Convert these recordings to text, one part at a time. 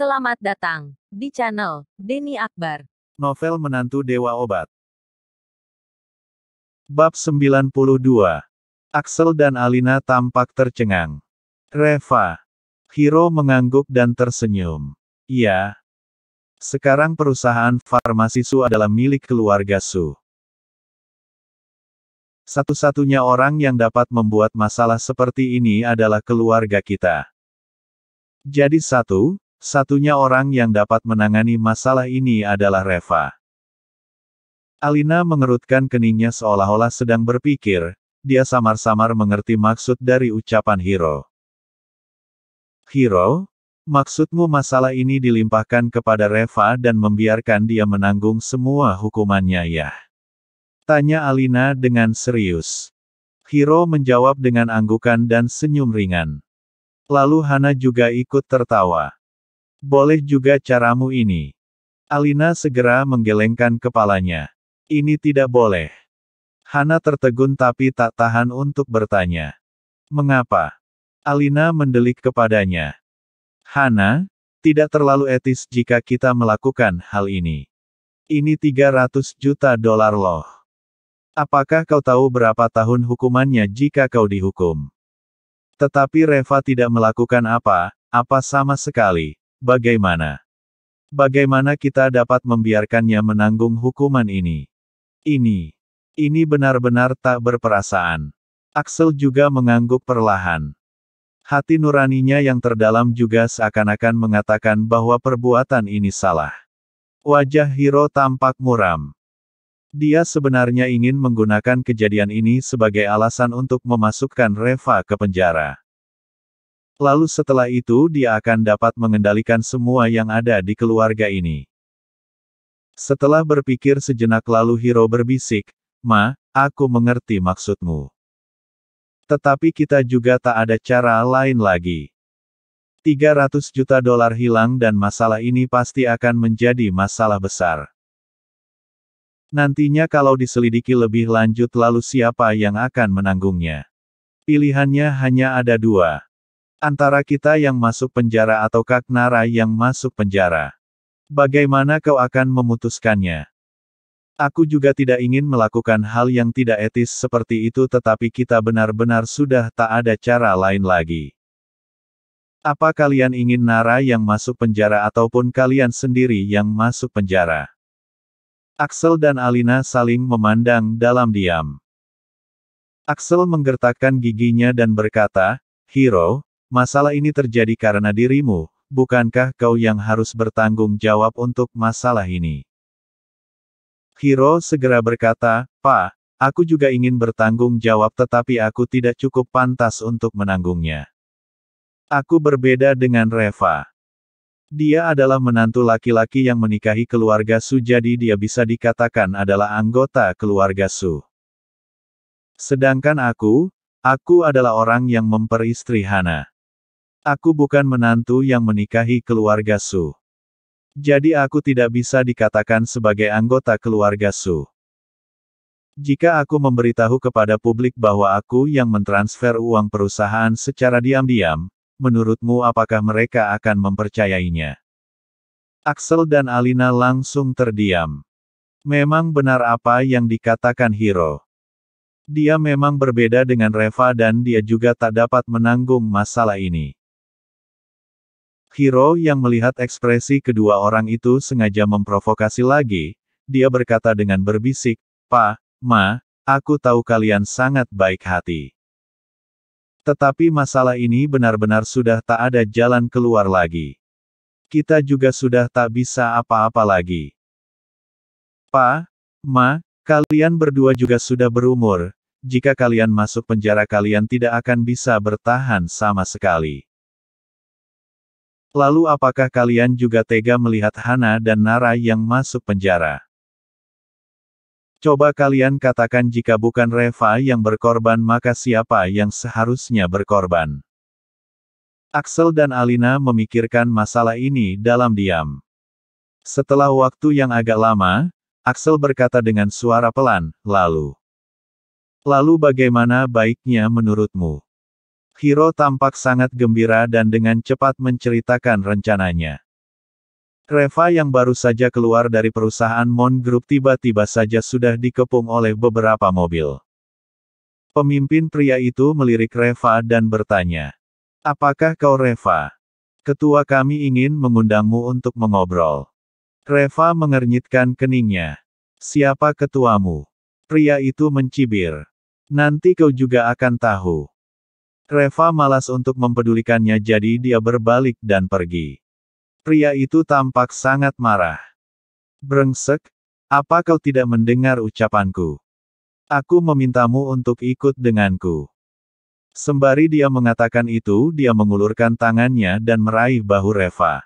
Selamat datang di channel Denny Akbar. Novel Menantu Dewa Obat. Bab 92. Axel dan Alina tampak tercengang. Reva. Hiro mengangguk dan tersenyum. Iya. Sekarang perusahaan farmasi Su adalah milik keluarga Su. Satu-satunya orang yang dapat membuat masalah seperti ini adalah keluarga kita. Jadi satunya orang yang dapat menangani masalah ini adalah Reva. Alina mengerutkan keningnya seolah-olah sedang berpikir, dia samar-samar mengerti maksud dari ucapan Hiro. Hiro, maksudmu masalah ini dilimpahkan kepada Reva dan membiarkan dia menanggung semua hukumannya ya? Tanya Alina dengan serius. Hiro menjawab dengan anggukan dan senyum ringan. Lalu Hana juga ikut tertawa. Boleh juga caramu ini. Alina segera menggelengkan kepalanya. Ini tidak boleh. Hana tertegun tapi tak tahan untuk bertanya. Mengapa? Alina mendelik kepadanya. Hana, tidak terlalu etis jika kita melakukan hal ini. Ini $300 juta loh. Apakah kau tahu berapa tahun hukumannya jika kau dihukum? Tetapi Reva tidak melakukan apa sama sekali. Bagaimana? Bagaimana kita dapat membiarkannya menanggung hukuman ini? Ini benar-benar tak berperasaan. Axel juga mengangguk perlahan. Hati nuraninya yang terdalam juga seakan-akan mengatakan bahwa perbuatan ini salah. Wajah Hiro tampak muram. Dia sebenarnya ingin menggunakan kejadian ini sebagai alasan untuk memasukkan Reva ke penjara. Lalu setelah itu dia akan dapat mengendalikan semua yang ada di keluarga ini. Setelah berpikir sejenak lalu Hiro berbisik, "Ma, aku mengerti maksudmu. Tetapi kita juga tak ada cara lain lagi. $300 juta hilang dan masalah ini pasti akan menjadi masalah besar. Nantinya kalau diselidiki lebih lanjut lalu siapa yang akan menanggungnya? Pilihannya hanya ada dua. Antara kita yang masuk penjara atau Kak Nara yang masuk penjara. Bagaimana kau akan memutuskannya? Aku juga tidak ingin melakukan hal yang tidak etis seperti itu tetapi kita benar-benar sudah tak ada cara lain lagi. Apa kalian ingin Nara yang masuk penjara ataupun kalian sendiri yang masuk penjara?" Axel dan Alina saling memandang dalam diam. Axel menggertakkan giginya dan berkata, "Hiro, masalah ini terjadi karena dirimu, bukankah kau yang harus bertanggung jawab untuk masalah ini?" Hiro segera berkata, "Pak, aku juga ingin bertanggung jawab tetapi aku tidak cukup pantas untuk menanggungnya. Aku berbeda dengan Reva. Dia adalah menantu laki-laki yang menikahi keluarga Su jadi dia bisa dikatakan adalah anggota keluarga Su. Sedangkan aku adalah orang yang memperistri Hana. Aku bukan menantu yang menikahi keluarga Su. Jadi aku tidak bisa dikatakan sebagai anggota keluarga Su. Jika aku memberitahu kepada publik bahwa aku yang mentransfer uang perusahaan secara diam-diam, menurutmu apakah mereka akan mempercayainya?" Axel dan Alina langsung terdiam. Memang benar apa yang dikatakan Hiro. Dia memang berbeda dengan Reva dan dia juga tak dapat menanggung masalah ini. Hiro yang melihat ekspresi kedua orang itu sengaja memprovokasi lagi, dia berkata dengan berbisik, "Pa, Ma, aku tahu kalian sangat baik hati. Tetapi masalah ini benar-benar sudah tak ada jalan keluar lagi. Kita juga sudah tak bisa apa-apa lagi. Pa, Ma, kalian berdua juga sudah berumur, jika kalian masuk penjara kalian tidak akan bisa bertahan sama sekali. Lalu apakah kalian juga tega melihat Hana dan Nara yang masuk penjara? Coba kalian katakan jika bukan Reva yang berkorban maka siapa yang seharusnya berkorban?" Axel dan Alina memikirkan masalah ini dalam diam. Setelah waktu yang agak lama, Axel berkata dengan suara pelan, "Lalu bagaimana baiknya menurutmu?" Hiro tampak sangat gembira dan dengan cepat menceritakan rencananya. Reva yang baru saja keluar dari perusahaan Mon Group tiba-tiba saja sudah dikepung oleh beberapa mobil. Pemimpin pria itu melirik Reva dan bertanya, "Apakah kau Reva? Ketua kami ingin mengundangmu untuk mengobrol." Reva mengernyitkan keningnya. "Siapa ketuamu?" Pria itu mencibir. "Nanti kau juga akan tahu." Reva malas untuk mempedulikannya jadi dia berbalik dan pergi. Pria itu tampak sangat marah. "Brengsek, apa kau tidak mendengar ucapanku? Aku memintamu untuk ikut denganku." Sembari dia mengatakan itu, dia mengulurkan tangannya dan meraih bahu Reva.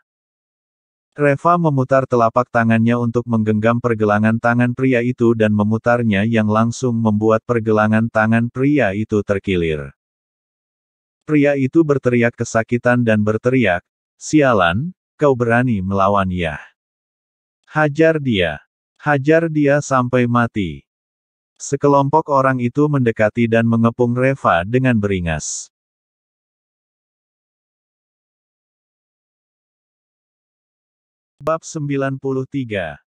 Reva memutar telapak tangannya untuk menggenggam pergelangan tangan pria itu dan memutarnya yang langsung membuat pergelangan tangan pria itu terkilir. Pria itu berteriak kesakitan dan berteriak, "Sialan, kau berani melawan ya? Hajar dia. Hajar dia sampai mati." Sekelompok orang itu mendekati dan mengepung Reva dengan beringas. Bab 93.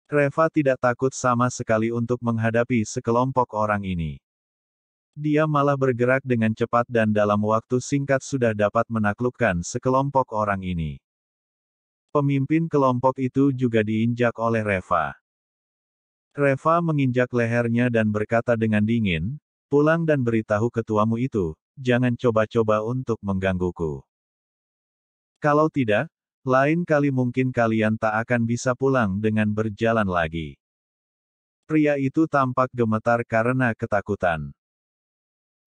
Reva tidak takut sama sekali untuk menghadapi sekelompok orang ini. Dia malah bergerak dengan cepat dan dalam waktu singkat sudah dapat menaklukkan sekelompok orang ini. Pemimpin kelompok itu juga diinjak oleh Reva. Reva menginjak lehernya dan berkata dengan dingin, "Pulang dan beritahu ketuamu itu, jangan coba-coba untuk menggangguku. Kalau tidak, lain kali mungkin kalian tak akan bisa pulang dengan berjalan lagi." Pria itu tampak gemetar karena ketakutan.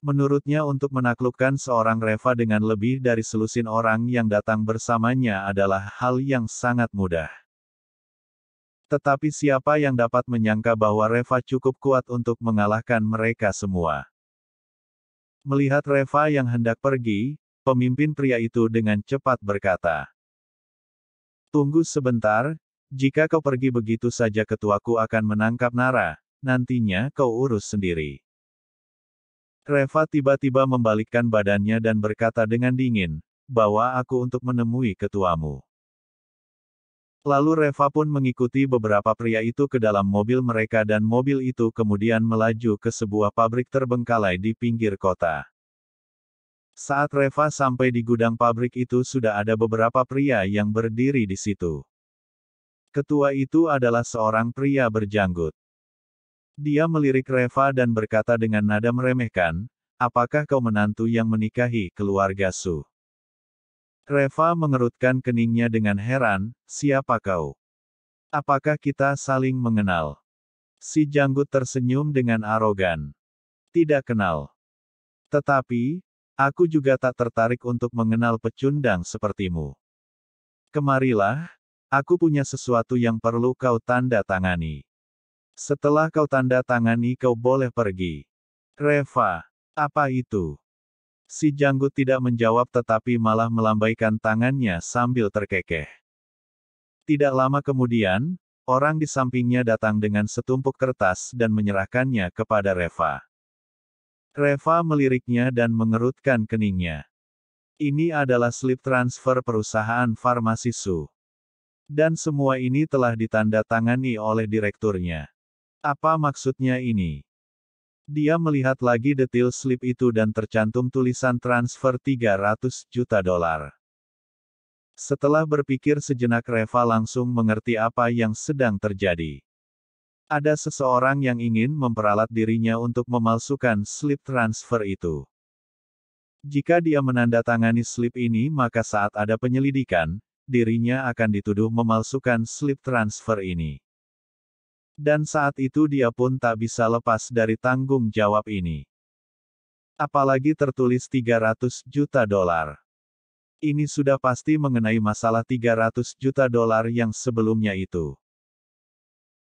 Menurutnya untuk menaklukkan seorang Reva dengan lebih dari selusin orang yang datang bersamanya adalah hal yang sangat mudah. Tetapi siapa yang dapat menyangka bahwa Reva cukup kuat untuk mengalahkan mereka semua? Melihat Reva yang hendak pergi, pemimpin pria itu dengan cepat berkata, "Tunggu sebentar, jika kau pergi begitu saja ketuaku akan menangkap Nara, nantinya kau urus sendiri." Reva tiba-tiba membalikkan badannya dan berkata dengan dingin, "Bawa aku untuk menemui ketuamu." Lalu Reva pun mengikuti beberapa pria itu ke dalam mobil mereka dan mobil itu kemudian melaju ke sebuah pabrik terbengkalai di pinggir kota. Saat Reva sampai di gudang pabrik itu sudah ada beberapa pria yang berdiri di situ. Ketua itu adalah seorang pria berjanggut. Dia melirik Reva dan berkata dengan nada meremehkan, "Apakah kau menantu yang menikahi keluarga Su?" Reva mengerutkan keningnya dengan heran, "Siapa kau? Apakah kita saling mengenal?" Si janggut tersenyum dengan arogan. "Tidak kenal. Tetapi, aku juga tak tertarik untuk mengenal pecundang sepertimu. Kemarilah, aku punya sesuatu yang perlu kau tanda tangani. Setelah kau tanda tangani kau boleh pergi." "Reva, apa itu?" Si janggut tidak menjawab tetapi malah melambaikan tangannya sambil terkekeh. Tidak lama kemudian, orang di sampingnya datang dengan setumpuk kertas dan menyerahkannya kepada Reva. Reva meliriknya dan mengerutkan keningnya. Ini adalah slip transfer perusahaan farmasi Su. Dan semua ini telah ditanda tangani oleh direkturnya. Apa maksudnya ini? Dia melihat lagi detil slip itu dan tercantum tulisan transfer 300 juta dolar. Setelah berpikir sejenak Reva langsung mengerti apa yang sedang terjadi. Ada seseorang yang ingin memperalat dirinya untuk memalsukan slip transfer itu. Jika dia menandatangani slip ini maka saat ada penyelidikan, dirinya akan dituduh memalsukan slip transfer ini. Dan saat itu dia pun tak bisa lepas dari tanggung jawab ini. Apalagi tertulis 300 juta dolar. Ini sudah pasti mengenai masalah 300 juta dolar yang sebelumnya itu.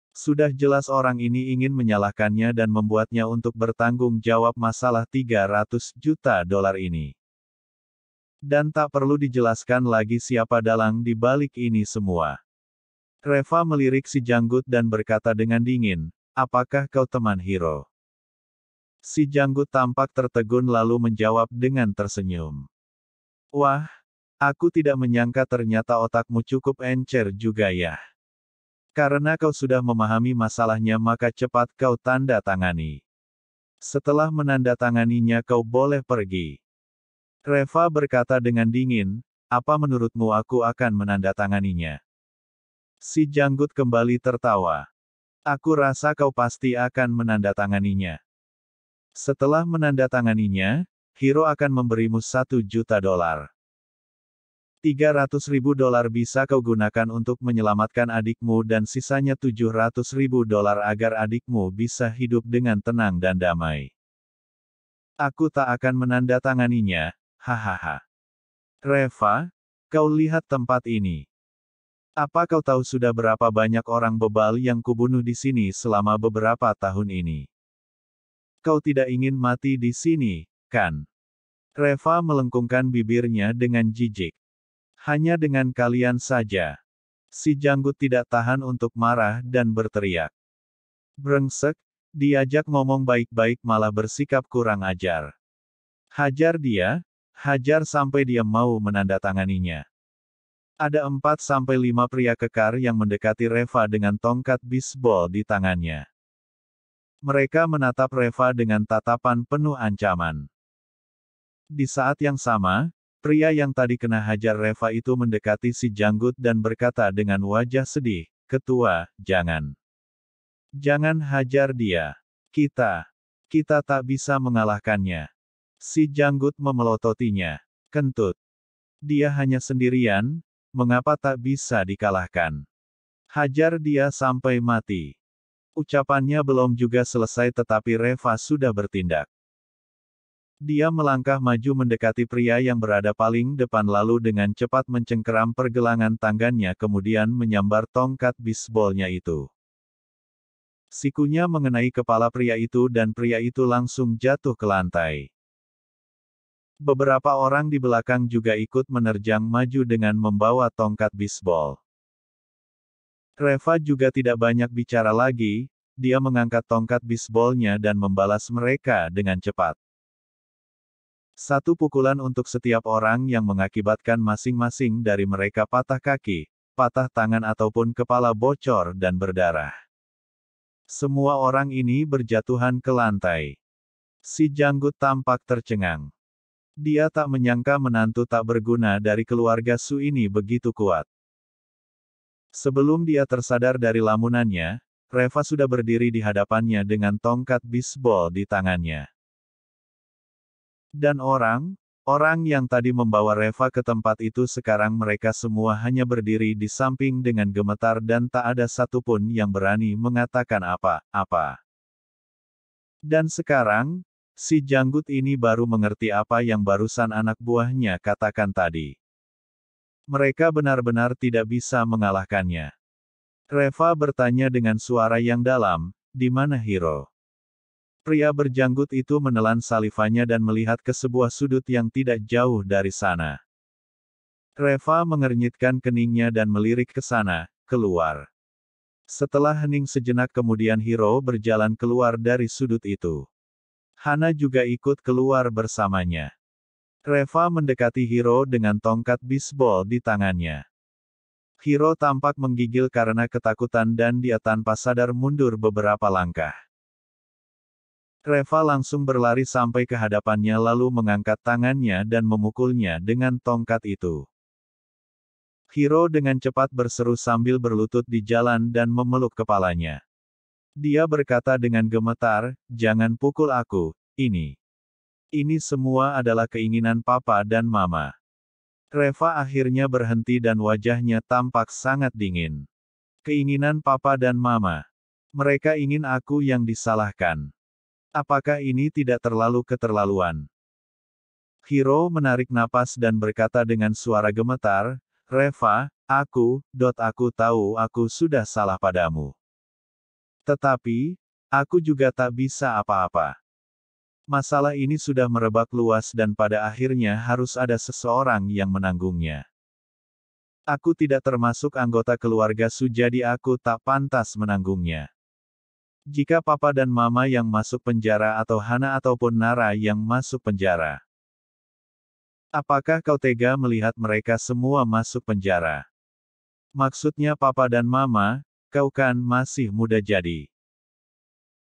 Sudah jelas orang ini ingin menyalahkannya dan membuatnya untuk bertanggung jawab masalah 300 juta dolar ini. Dan tak perlu dijelaskan lagi siapa dalang di balik ini semua. Reva melirik si janggut dan berkata dengan dingin, "Apakah kau teman Hiro?" Si janggut tampak tertegun lalu menjawab dengan tersenyum. "Wah, Aku tidak menyangka ternyata otakmu cukup encer juga ya. Karena kau sudah memahami masalahnya maka cepat kau tanda tangani. Setelah menandatanganinya kau boleh pergi. Reva berkata dengan dingin, apa menurutmu aku akan menandatanganinya? Si janggut kembali tertawa. Aku rasa kau pasti akan menandatanganinya. Setelah menandatanganinya, Hiro akan memberimu $1 juta. $300.000 bisa kau gunakan untuk menyelamatkan adikmu dan sisanya $700.000 agar adikmu bisa hidup dengan tenang dan damai. Aku tak akan menandatanganinya, hahaha. Reva, kau lihat tempat ini. Apa kau tahu sudah berapa banyak orang bebal yang kubunuh di sini selama beberapa tahun ini? Kau tidak ingin mati di sini, kan? Reva melengkungkan bibirnya dengan jijik. Hanya dengan kalian saja. Si janggut tidak tahan untuk marah dan berteriak. Brengsek, diajak ngomong baik-baik malah bersikap kurang ajar. Hajar dia, hajar sampai dia mau menandatanganinya. Ada 4-5 pria kekar yang mendekati Reva dengan tongkat bisbol di tangannya. Mereka menatap Reva dengan tatapan penuh ancaman. Di saat yang sama, pria yang tadi kena hajar Reva itu mendekati si janggut dan berkata dengan wajah sedih, Ketua, jangan. Jangan hajar dia. Kita tak bisa mengalahkannya. Si janggut memelototinya. Kentut. Dia hanya sendirian, mengapa tak bisa dikalahkan? Hajar dia sampai mati. Ucapannya belum juga selesai tetapi Reva sudah bertindak. Dia melangkah maju mendekati pria yang berada paling depan lalu dengan cepat mencengkeram pergelangan tangannya kemudian menyambar tongkat bisbolnya itu. Sikunya mengenai kepala pria itu dan pria itu langsung jatuh ke lantai. Beberapa orang di belakang juga ikut menerjang maju dengan membawa tongkat bisbol. Reva juga tidak banyak bicara lagi, dia mengangkat tongkat bisbolnya dan membalas mereka dengan cepat. Satu pukulan untuk setiap orang yang mengakibatkan masing-masing dari mereka patah kaki, patah tangan ataupun kepala bocor dan berdarah. Semua orang ini berjatuhan ke lantai. Si janggut tampak tercengang. Dia tak menyangka menantu tak berguna dari keluarga Su ini begitu kuat. Sebelum dia tersadar dari lamunannya, Reva sudah berdiri di hadapannya dengan tongkat bisbol di tangannya. Dan orang yang tadi membawa Reva ke tempat itu sekarang mereka semua hanya berdiri di samping dengan gemetar dan tak ada satupun yang berani mengatakan apa-apa. Dan sekarang, si janggut ini baru mengerti apa yang barusan anak buahnya katakan tadi. Mereka benar-benar tidak bisa mengalahkannya. Reva bertanya dengan suara yang dalam, di mana Hiro? Pria berjanggut itu menelan salivanya dan melihat ke sebuah sudut yang tidak jauh dari sana. Reva mengernyitkan keningnya dan melirik ke sana, keluar. Setelah hening sejenak kemudian Hiro berjalan keluar dari sudut itu. Hana juga ikut keluar bersamanya. Reva mendekati Hiro dengan tongkat bisbol di tangannya. Hiro tampak menggigil karena ketakutan dan dia tanpa sadar mundur beberapa langkah. Reva langsung berlari sampai ke hadapannya lalu mengangkat tangannya dan memukulnya dengan tongkat itu. Hiro dengan cepat berseru sambil berlutut di jalan dan memeluk kepalanya. Dia berkata dengan gemetar, jangan pukul aku, ini semua adalah keinginan papa dan mama. Reva akhirnya berhenti dan wajahnya tampak sangat dingin. Keinginan papa dan mama. Mereka ingin aku yang disalahkan. Apakah ini tidak terlalu keterlaluan? Hiro menarik napas dan berkata dengan suara gemetar, Reva, aku tahu aku sudah salah padamu. Tetapi, aku juga tak bisa apa-apa. Masalah ini sudah merebak luas dan pada akhirnya harus ada seseorang yang menanggungnya. Aku tidak termasuk anggota keluarga Su jadi aku tak pantas menanggungnya. Jika papa dan mama yang masuk penjara atau Hana ataupun Nara yang masuk penjara. Apakah kau tega melihat mereka semua masuk penjara? Maksudnya papa dan mama, kau kan masih muda jadi.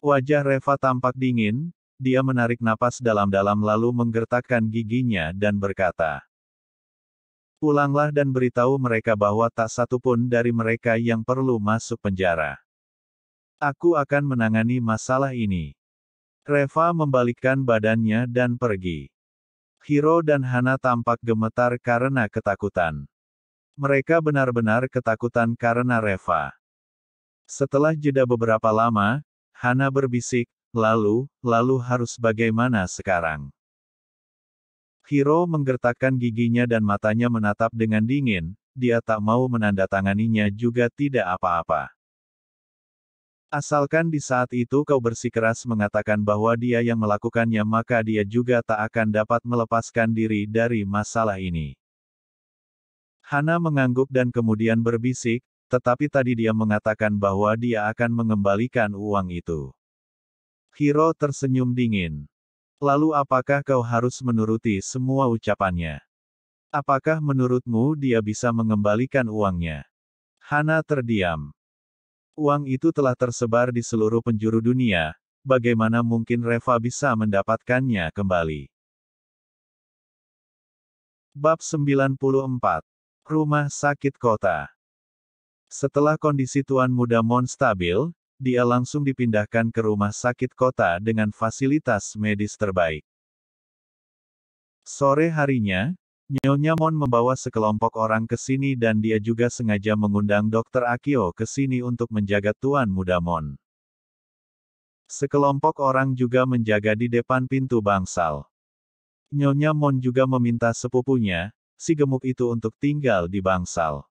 Wajah Reva tampak dingin, dia menarik napas dalam-dalam lalu menggertakkan giginya dan berkata, "Pulanglah dan beritahu mereka bahwa tak satu pun dari mereka yang perlu masuk penjara. Aku akan menangani masalah ini." Reva membalikkan badannya dan pergi. Hiro dan Hana tampak gemetar karena ketakutan. Mereka benar-benar ketakutan karena Reva. Setelah jeda beberapa lama, Hana berbisik, lalu harus bagaimana sekarang? Hiro menggertakkan giginya dan matanya menatap dengan dingin, dia tak mau menandatanganinya juga tidak apa-apa. Asalkan di saat itu kau bersikeras mengatakan bahwa dia yang melakukannya maka dia juga tak akan dapat melepaskan diri dari masalah ini. Hana mengangguk dan kemudian berbisik, tetapi tadi dia mengatakan bahwa dia akan mengembalikan uang itu. Hiro tersenyum dingin. Lalu apakah kau harus menuruti semua ucapannya? Apakah menurutmu dia bisa mengembalikan uangnya? Hana terdiam. Uang itu telah tersebar di seluruh penjuru dunia, bagaimana mungkin Reva bisa mendapatkannya kembali? Bab 94. Rumah Sakit Kota. Setelah kondisi Tuan Muda Mon stabil, dia langsung dipindahkan ke rumah sakit kota dengan fasilitas medis terbaik. Sore harinya, Nyonya Mon membawa sekelompok orang ke sini dan dia juga sengaja mengundang Dr. Akio ke sini untuk menjaga Tuan Muda Mon. Sekelompok orang juga menjaga di depan pintu bangsal. Nyonya Mon juga meminta sepupunya, si gemuk itu untuk tinggal di bangsal.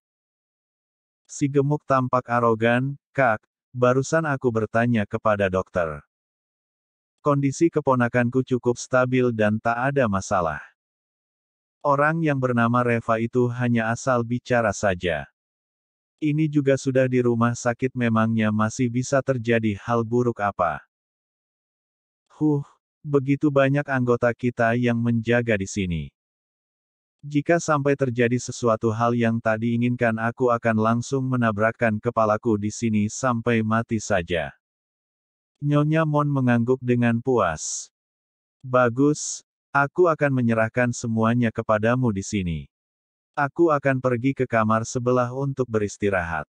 Si gemuk tampak arogan, "Kak, barusan aku bertanya kepada dokter. Kondisi keponakanku cukup stabil dan tak ada masalah. Orang yang bernama Reva itu hanya asal bicara saja. Ini juga sudah di rumah sakit memangnya masih bisa terjadi hal buruk apa? Begitu banyak anggota kita yang menjaga di sini. Jika sampai terjadi sesuatu hal yang tak diinginkan aku akan langsung menabrakkan kepalaku di sini sampai mati saja." Nyonya Mon mengangguk dengan puas. "Bagus. Aku akan menyerahkan semuanya kepadamu di sini. Aku akan pergi ke kamar sebelah untuk beristirahat.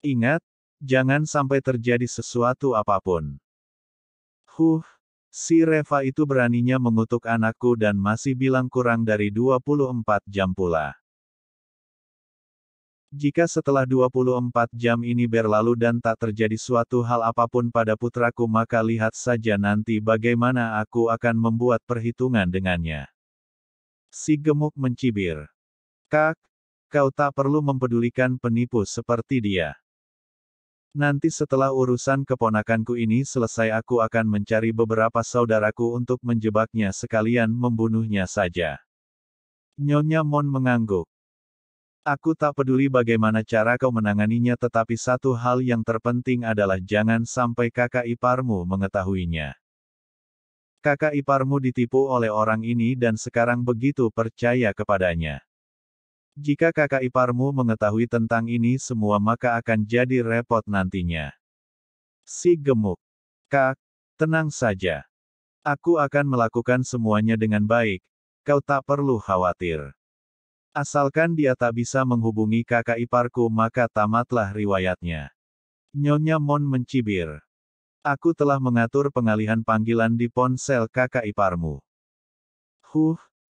Ingat, jangan sampai terjadi sesuatu apapun." Si Reva itu beraninya mengutuk anakku dan masih bilang kurang dari 24 jam pula. Jika setelah 24 jam ini berlalu dan tak terjadi suatu hal apapun pada putraku maka lihat saja nanti bagaimana aku akan membuat perhitungan dengannya. Si gemuk mencibir. "Kak, kau tak perlu mempedulikan penipu seperti dia. Nanti setelah urusan keponakanku ini selesai aku akan mencari beberapa saudaraku untuk menjebaknya sekalian membunuhnya saja." Nyonya Mon mengangguk. "Aku tak peduli bagaimana cara kau menanganinya tetapi satu hal yang terpenting adalah jangan sampai kakak iparmu mengetahuinya. Kakak iparmu ditipu oleh orang ini dan sekarang begitu percaya kepadanya. Jika kakak iparmu mengetahui tentang ini semua maka akan jadi repot nantinya." Si gemuk. "Kak, tenang saja. Aku akan melakukan semuanya dengan baik, kau tak perlu khawatir. Asalkan dia tak bisa menghubungi kakak iparku maka tamatlah riwayatnya." Nyonya Mon mencibir. "Aku telah mengatur pengalihan panggilan di ponsel kakak iparmu.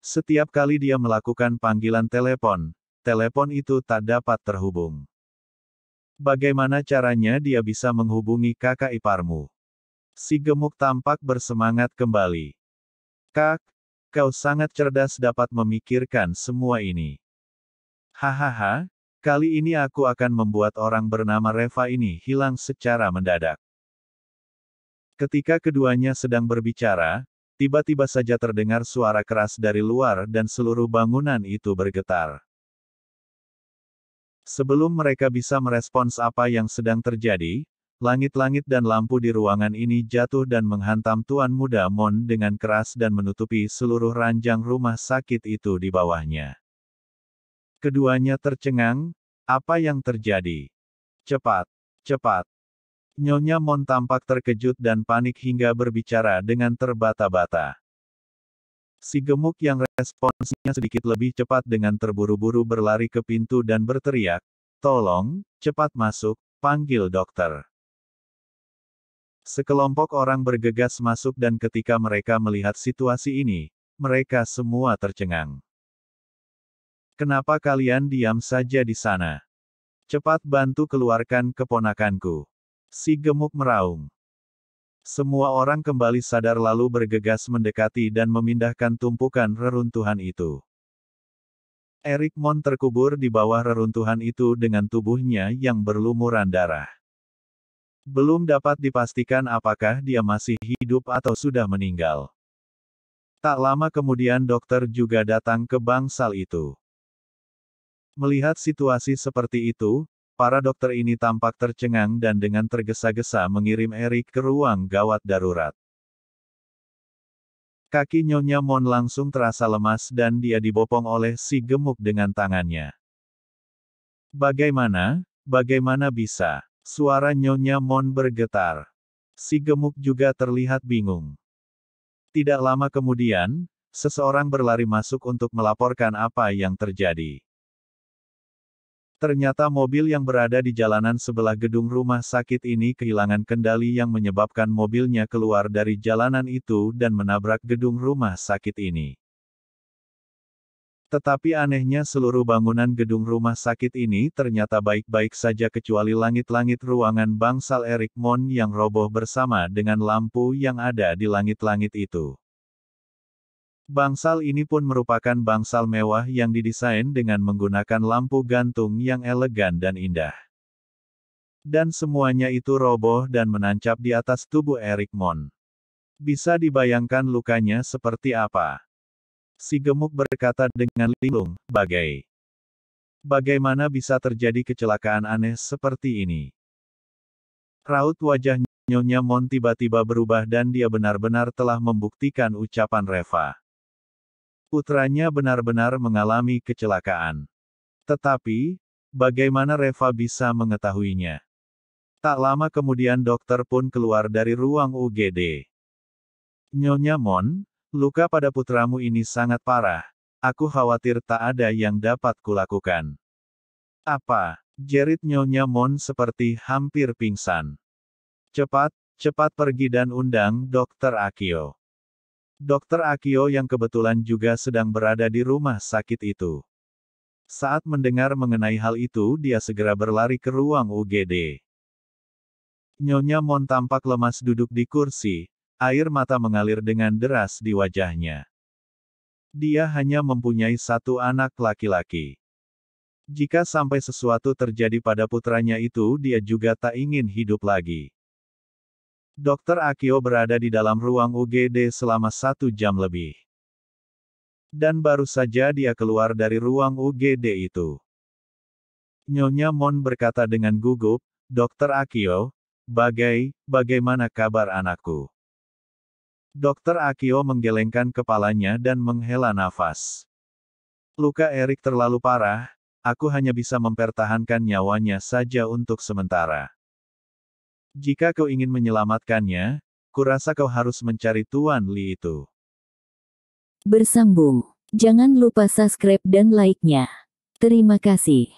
Setiap kali dia melakukan panggilan telepon itu tak dapat terhubung. Bagaimana caranya dia bisa menghubungi kakak iparmu?" Si gemuk tampak bersemangat kembali. "Kak, kau sangat cerdas dapat memikirkan semua ini. Hahaha, kali ini aku akan membuat orang bernama Reva ini hilang secara mendadak." Ketika keduanya sedang berbicara, tiba-tiba saja terdengar suara keras dari luar dan seluruh bangunan itu bergetar. Sebelum mereka bisa merespons apa yang sedang terjadi, Langit-langit dan lampu di ruangan ini jatuh dan menghantam Tuan Muda Mon dengan keras dan menutupi seluruh ranjang rumah sakit itu di bawahnya. Keduanya tercengang, apa yang terjadi? Cepat, cepat. Nyonya Mon tampak terkejut dan panik hingga berbicara dengan terbata-bata. Si gemuk yang responsnya sedikit lebih cepat dengan terburu-buru berlari ke pintu dan berteriak, "Tolong, cepat masuk, panggil dokter." Sekelompok orang bergegas masuk dan ketika mereka melihat situasi ini, mereka semua tercengang. "Kenapa kalian diam saja di sana? Cepat bantu keluarkan keponakanku." Si gemuk meraung. Semua orang kembali sadar lalu bergegas mendekati dan memindahkan tumpukan reruntuhan itu. Erik Mon terkubur di bawah reruntuhan itu dengan tubuhnya yang berlumuran darah. Belum dapat dipastikan apakah dia masih hidup atau sudah meninggal. Tak lama kemudian dokter juga datang ke bangsal itu. Melihat situasi seperti itu, para dokter ini tampak tercengang dan dengan tergesa-gesa mengirim Erik ke ruang gawat darurat. Kaki Nyonya Mon langsung terasa lemas dan dia dibopong oleh si gemuk dengan tangannya. Bagaimana bisa? Suara Nyonya Mon bergetar. Si gemuk juga terlihat bingung. Tidak lama kemudian, seseorang berlari masuk untuk melaporkan apa yang terjadi. Ternyata mobil yang berada di jalanan sebelah gedung rumah sakit ini kehilangan kendali yang menyebabkan mobilnya keluar dari jalanan itu dan menabrak gedung rumah sakit ini. Tetapi anehnya seluruh bangunan gedung rumah sakit ini ternyata baik-baik saja kecuali langit-langit ruangan bangsal Erik Mon yang roboh bersama dengan lampu yang ada di langit-langit itu. Bangsal ini pun merupakan bangsal mewah yang didesain dengan menggunakan lampu gantung yang elegan dan indah. Dan semuanya itu roboh dan menancap di atas tubuh Erik Mon. Bisa dibayangkan lukanya seperti apa? Si gemuk berkata dengan linglung, Bagaimana bisa terjadi kecelakaan aneh seperti ini? Raut wajah Nyonya Mon tiba-tiba berubah dan dia benar-benar telah membuktikan ucapan Reva. Putranya benar-benar mengalami kecelakaan. Tetapi, bagaimana Reva bisa mengetahuinya? Tak lama kemudian dokter pun keluar dari ruang UGD. Nyonya Mon, luka pada putramu ini sangat parah. Aku khawatir tak ada yang dapat kulakukan. Apa? Jerit Nyonya Mon seperti hampir pingsan. Cepat pergi dan undang Dokter Akio. Dokter Akio yang kebetulan juga sedang berada di rumah sakit itu. Saat mendengar mengenai hal itu dia segera berlari ke ruang UGD. Nyonya Mon tampak lemas duduk di kursi, air mata mengalir dengan deras di wajahnya. Dia hanya mempunyai satu anak laki-laki. Jika sampai sesuatu terjadi pada putranya itu dia juga tak ingin hidup lagi. Dokter Akio berada di dalam ruang UGD selama 1 jam lebih. Dan baru saja dia keluar dari ruang UGD itu. Nyonya Mon berkata dengan gugup, Dokter Akio, bagaimana kabar anakku? Dokter Akio menggelengkan kepalanya dan menghela nafas. Luka Erik terlalu parah, aku hanya bisa mempertahankan nyawanya saja untuk sementara. Jika kau ingin menyelamatkannya, kurasa kau harus mencari Tuan Li itu. Bersambung. Jangan lupa subscribe dan like-nya. Terima kasih.